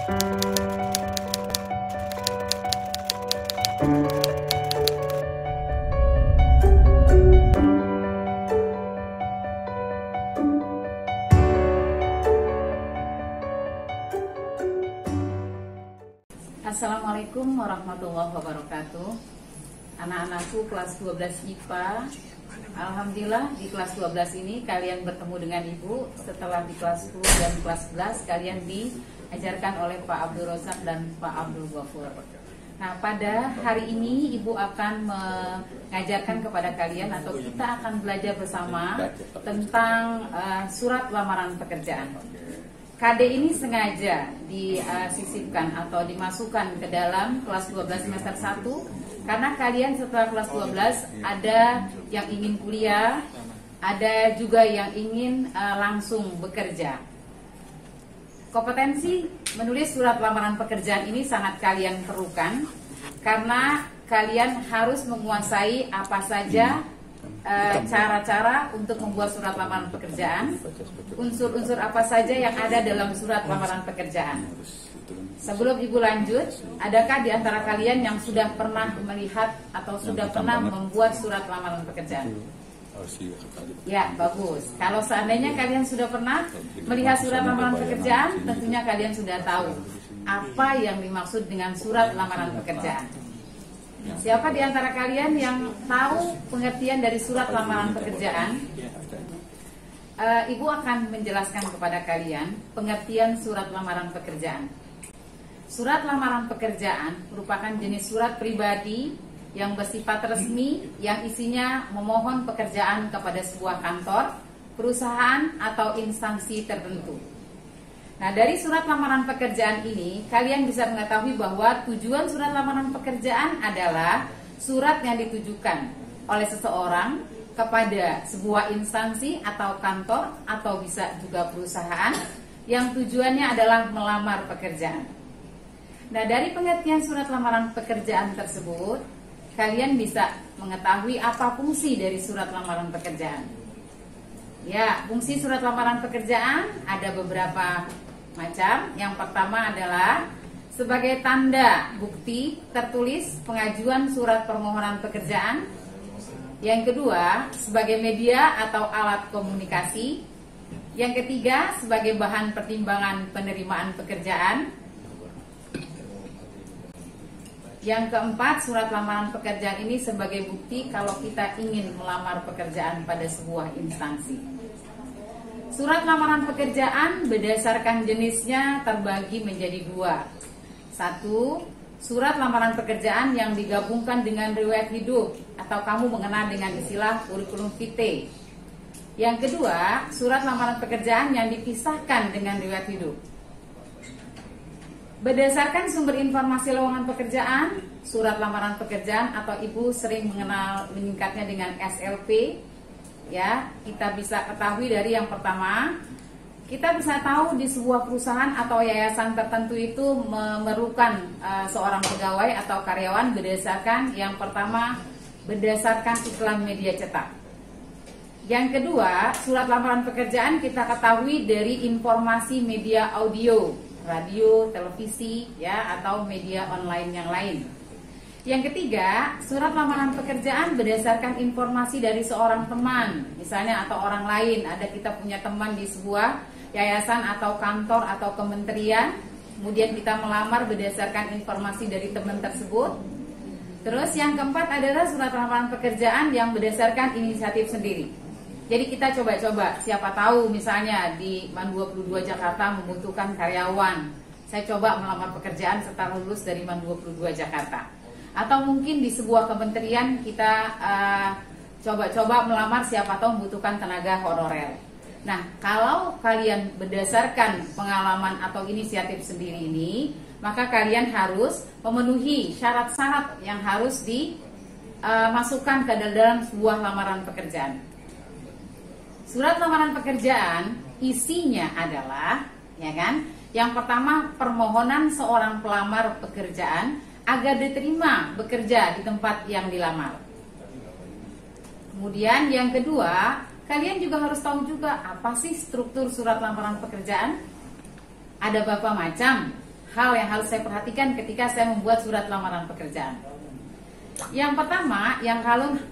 Assalamualaikum warahmatullahi wabarakatuh. Anak-anakku kelas 12 IPA. Alhamdulillah di kelas 12 ini kalian bertemu dengan Ibu. Setelah di kelas 10 dan kelas 11 kalian diajarkan oleh Pak Abdul Rozak dan Pak Abdul Ghafur. Nah, pada hari ini Ibu akan mengajarkan kepada kalian atau kita akan belajar bersama tentang surat lamaran pekerjaan. KD ini sengaja disisipkan atau dimasukkan ke dalam kelas 12 semester 1 karena kalian setelah kelas 12 ada yang ingin kuliah, ada juga yang ingin langsung bekerja. Kompetensi menulis surat lamaran pekerjaan ini sangat kalian perlukan karena kalian harus menguasai apa saja cara-cara untuk membuat surat lamaran pekerjaan, unsur-unsur apa saja yang ada dalam surat lamaran pekerjaan. Sebelum Ibu lanjut, adakah di antara kalian yang sudah pernah melihat atau sudah pernah membuat surat lamaran pekerjaan? Ya, bagus. Kalau seandainya kalian sudah pernah melihat surat lamaran pekerjaan, tentunya kalian sudah tahu apa yang dimaksud dengan surat lamaran pekerjaan. Siapa di antara kalian yang tahu pengertian dari surat lamaran pekerjaan? Ibu akan menjelaskan kepada kalian pengertian surat lamaran pekerjaan. Surat lamaran pekerjaan merupakan jenis surat pribadi yang bersifat resmi yang isinya memohon pekerjaan kepada sebuah kantor, perusahaan atau instansi tertentu. Nah, dari surat lamaran pekerjaan ini, kalian bisa mengetahui bahwa tujuan surat lamaran pekerjaan adalah surat yang ditujukan oleh seseorang kepada sebuah instansi atau kantor atau bisa juga perusahaan yang tujuannya adalah melamar pekerjaan. Nah, dari pengertian surat lamaran pekerjaan tersebut, kalian bisa mengetahui apa fungsi dari surat lamaran pekerjaan. Ya, fungsi surat lamaran pekerjaan ada beberapa macam. Yang pertama adalah sebagai tanda bukti tertulis pengajuan surat permohonan pekerjaan. Yang kedua, sebagai media atau alat komunikasi. Yang ketiga, sebagai bahan pertimbangan penerimaan pekerjaan. Yang keempat, surat lamaran pekerjaan ini sebagai bukti kalau kita ingin melamar pekerjaan pada sebuah instansi. Surat lamaran pekerjaan berdasarkan jenisnya terbagi menjadi dua. Satu, surat lamaran pekerjaan yang digabungkan dengan riwayat hidup atau kamu mengenal dengan istilah kurikulum vitae. Yang kedua, surat lamaran pekerjaan yang dipisahkan dengan riwayat hidup. Berdasarkan sumber informasi lowongan pekerjaan, surat lamaran pekerjaan atau Ibu sering menyingkatnya dengan SLP. Ya, kita bisa ketahui dari yang pertama, kita bisa tahu di sebuah perusahaan atau yayasan tertentu itu memerlukan seorang pegawai atau karyawan berdasarkan yang pertama, berdasarkan iklan media cetak. Yang kedua, surat lamaran pekerjaan kita ketahui dari informasi media audio, radio, televisi, ya, atau media online yang lain. Yang ketiga, surat lamaran pekerjaan berdasarkan informasi dari seorang teman, misalnya atau orang lain. Ada kita punya teman di sebuah yayasan atau kantor atau kementerian, kemudian kita melamar berdasarkan informasi dari teman tersebut. Terus yang keempat adalah surat lamaran pekerjaan yang berdasarkan inisiatif sendiri. Jadi kita coba-coba, siapa tahu misalnya di MAN 22 Jakarta membutuhkan karyawan. Saya coba melamar pekerjaan setelah lulus dari MAN 22 Jakarta. Atau mungkin di sebuah kementerian kita coba-coba melamar, siapa tahu membutuhkan tenaga honorer. Nah, kalau kalian berdasarkan pengalaman atau inisiatif sendiri ini, maka kalian harus memenuhi syarat-syarat yang harus dimasukkan ke dalam sebuah lamaran pekerjaan. Surat lamaran pekerjaan isinya adalah, ya kan? Yang pertama, permohonan seorang pelamar pekerjaan agar diterima bekerja di tempat yang dilamar. Kemudian yang kedua, kalian juga harus tahu juga apa sih struktur surat lamaran pekerjaan. Ada beberapa macam. hal yang harus saya perhatikan ketika saya membuat surat lamaran pekerjaan. Yang pertama, yang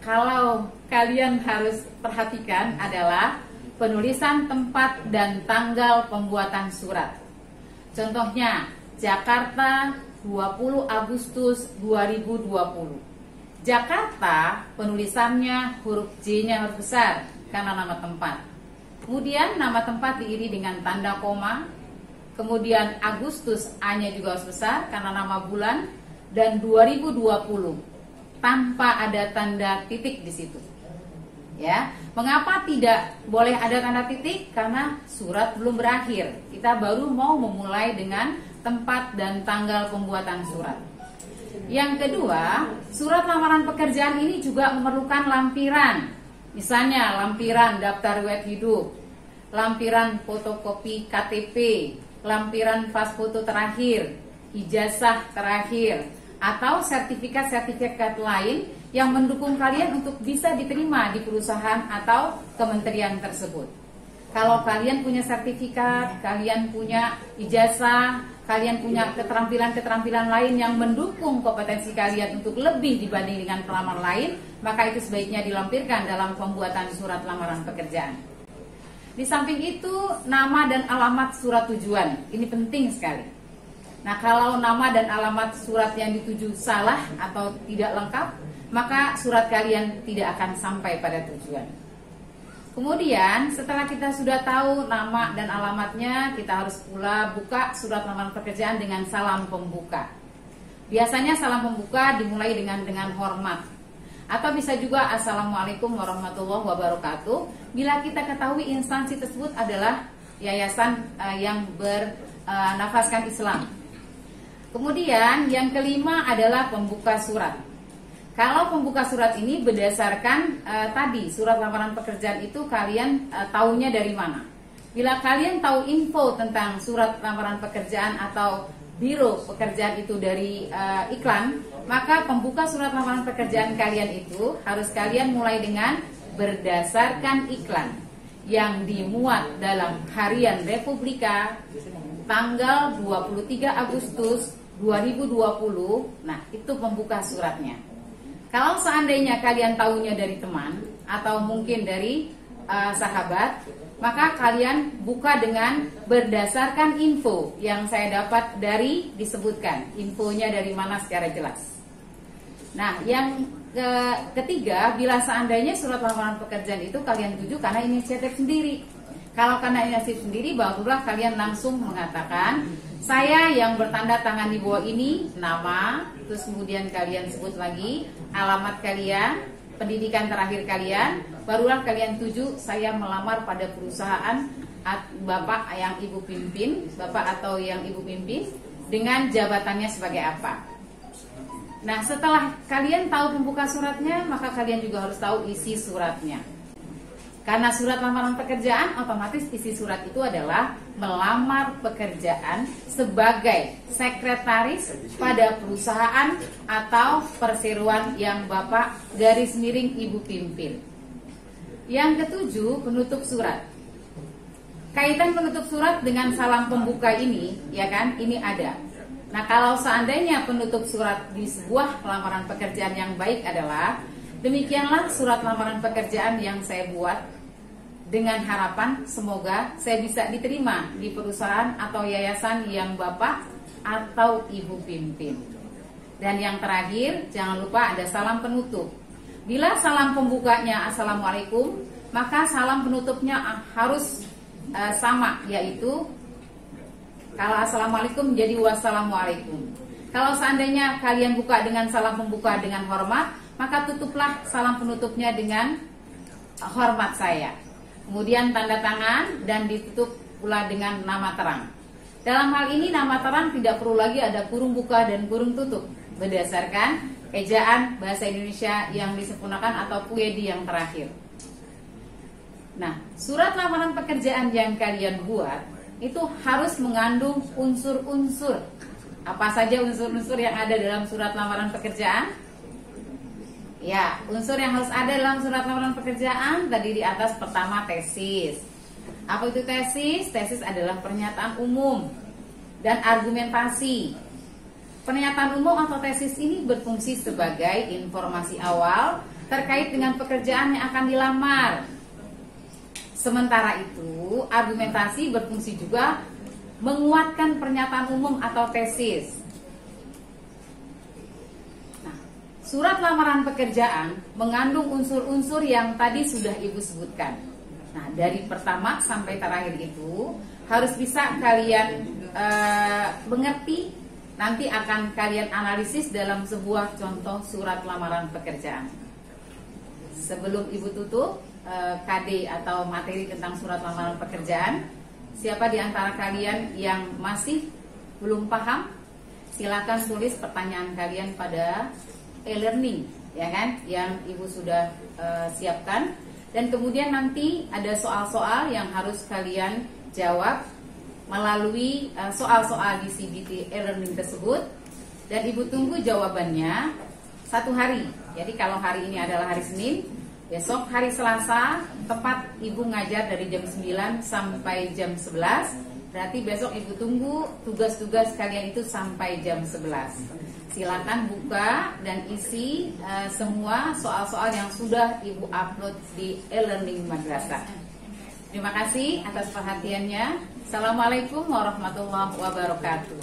kalau kalian harus perhatikan adalah penulisan tempat dan tanggal pembuatan surat. Contohnya, Jakarta 20 Agustus 2020. Jakarta penulisannya huruf J-nya huruf besar karena nama tempat. Kemudian nama tempat diiri dengan tanda koma. Kemudian Agustus A-nya juga harus besar karena nama bulan, dan 2020 tanpa ada tanda titik di situ. Ya, mengapa tidak boleh ada tanda titik? Karena surat belum berakhir. Kita baru mau memulai dengan tempat dan tanggal pembuatan surat. Yang kedua, surat lamaran pekerjaan ini juga memerlukan lampiran. Misalnya lampiran daftar riwayat hidup, lampiran fotokopi KTP, lampiran pas foto terakhir, ijazah terakhir, atau sertifikat-sertifikat lain yang mendukung kalian untuk bisa diterima di perusahaan atau kementerian tersebut. Kalau kalian punya sertifikat, kalian punya ijazah, kalian punya keterampilan-keterampilan lain yang mendukung kompetensi kalian untuk lebih dibanding dengan pelamar lain, maka itu sebaiknya dilampirkan dalam pembuatan surat lamaran pekerjaan. Di samping itu, nama dan alamat surat tujuan, ini penting sekali. Nah, kalau nama dan alamat surat yang dituju salah atau tidak lengkap, maka surat kalian tidak akan sampai pada tujuan. Kemudian setelah kita sudah tahu nama dan alamatnya, kita harus pula buka surat lamaran pekerjaan dengan salam pembuka. Biasanya salam pembuka dimulai dengan hormat, atau bisa juga Assalamualaikum warahmatullahi wabarakatuh bila kita ketahui instansi tersebut adalah yayasan yang bernafaskan Islam. Kemudian yang kelima adalah pembuka surat. Kalau pembuka surat ini berdasarkan tadi surat lamaran pekerjaan itu kalian taunya dari mana? Bila kalian tahu info tentang surat lamaran pekerjaan atau biro pekerjaan itu dari iklan, maka pembuka surat lamaran pekerjaan kalian itu harus kalian mulai dengan berdasarkan iklan yang dimuat dalam Harian Republika tanggal 23 Agustus 2020. Nah, itu pembuka suratnya. Kalau seandainya kalian tahunya dari teman atau mungkin dari sahabat, maka kalian buka dengan berdasarkan info yang saya dapat dari disebutkan. Infonya dari mana secara jelas. Nah, yang ketiga, bila seandainya surat lamaran pekerjaan itu kalian tuju karena inisiatif sendiri. Kalau karena inisiatif sendiri, barulah kalian langsung mengatakan, saya yang bertanda tangan di bawah ini, nama, terus kemudian kalian sebut lagi alamat kalian, pendidikan terakhir kalian, barulah kalian tuju, saya melamar pada perusahaan bapak yang ibu pimpin, bapak atau yang ibu pimpin, dengan jabatannya sebagai apa. Nah, setelah kalian tahu pembuka suratnya, maka kalian juga harus tahu isi suratnya. Karena surat lamaran pekerjaan, otomatis isi surat itu adalah melamar pekerjaan sebagai sekretaris pada perusahaan atau perseroan yang Bapak garis miring Ibu pimpin. Yang ketujuh, penutup surat. Kaitan penutup surat dengan salam pembuka ini, ya kan, ini ada. Nah, kalau seandainya penutup surat di sebuah lamaran pekerjaan yang baik adalah, demikianlah surat lamaran pekerjaan yang saya buat, dengan harapan semoga saya bisa diterima di perusahaan atau yayasan yang Bapak atau Ibu pimpin. Dan yang terakhir, jangan lupa ada salam penutup. Bila salam pembukanya Assalamualaikum, maka salam penutupnya harus sama, yaitu kalau Assalamualaikum menjadi Wassalamualaikum. Kalau seandainya kalian buka dengan salam pembuka dengan hormat, maka tutuplah salam penutupnya dengan hormat saya. Kemudian tanda tangan dan ditutup pula dengan nama terang. Dalam hal ini nama terang tidak perlu lagi ada kurung buka dan kurung tutup, berdasarkan ejaan bahasa Indonesia yang disempurnakan atau PUEDI yang terakhir. Nah, surat lamaran pekerjaan yang kalian buat itu harus mengandung unsur-unsur. Apa saja unsur-unsur yang ada dalam surat lamaran pekerjaan? Ya, unsur yang harus ada dalam surat lamaran pekerjaan tadi di atas, pertama tesis. Apa itu tesis? Tesis adalah pernyataan umum dan argumentasi. Pernyataan umum atau tesis ini berfungsi sebagai informasi awal terkait dengan pekerjaan yang akan dilamar. Sementara itu, argumentasi berfungsi juga menguatkan pernyataan umum atau tesis. Surat lamaran pekerjaan mengandung unsur-unsur yang tadi sudah Ibu sebutkan. Nah, dari pertama sampai terakhir itu harus bisa kalian mengerti. Nanti akan kalian analisis dalam sebuah contoh surat lamaran pekerjaan. Sebelum Ibu tutup KD atau materi tentang surat lamaran pekerjaan, siapa di antara kalian yang masih belum paham? Silakan tulis pertanyaan kalian pada e-learning, ya kan, yang Ibu sudah siapkan, dan kemudian nanti ada soal-soal yang harus kalian jawab melalui soal-soal di CBT e-learning tersebut, dan Ibu tunggu jawabannya 1 hari. Jadi kalau hari ini adalah hari Senin, besok hari Selasa tepat Ibu ngajar dari jam 9 sampai jam 11. Berarti besok Ibu tunggu tugas-tugas kalian itu sampai jam 11. Silakan buka dan isi semua soal-soal yang sudah Ibu upload di e-learning madrasah. Terima kasih atas perhatiannya. Assalamualaikum warahmatullahi wabarakatuh.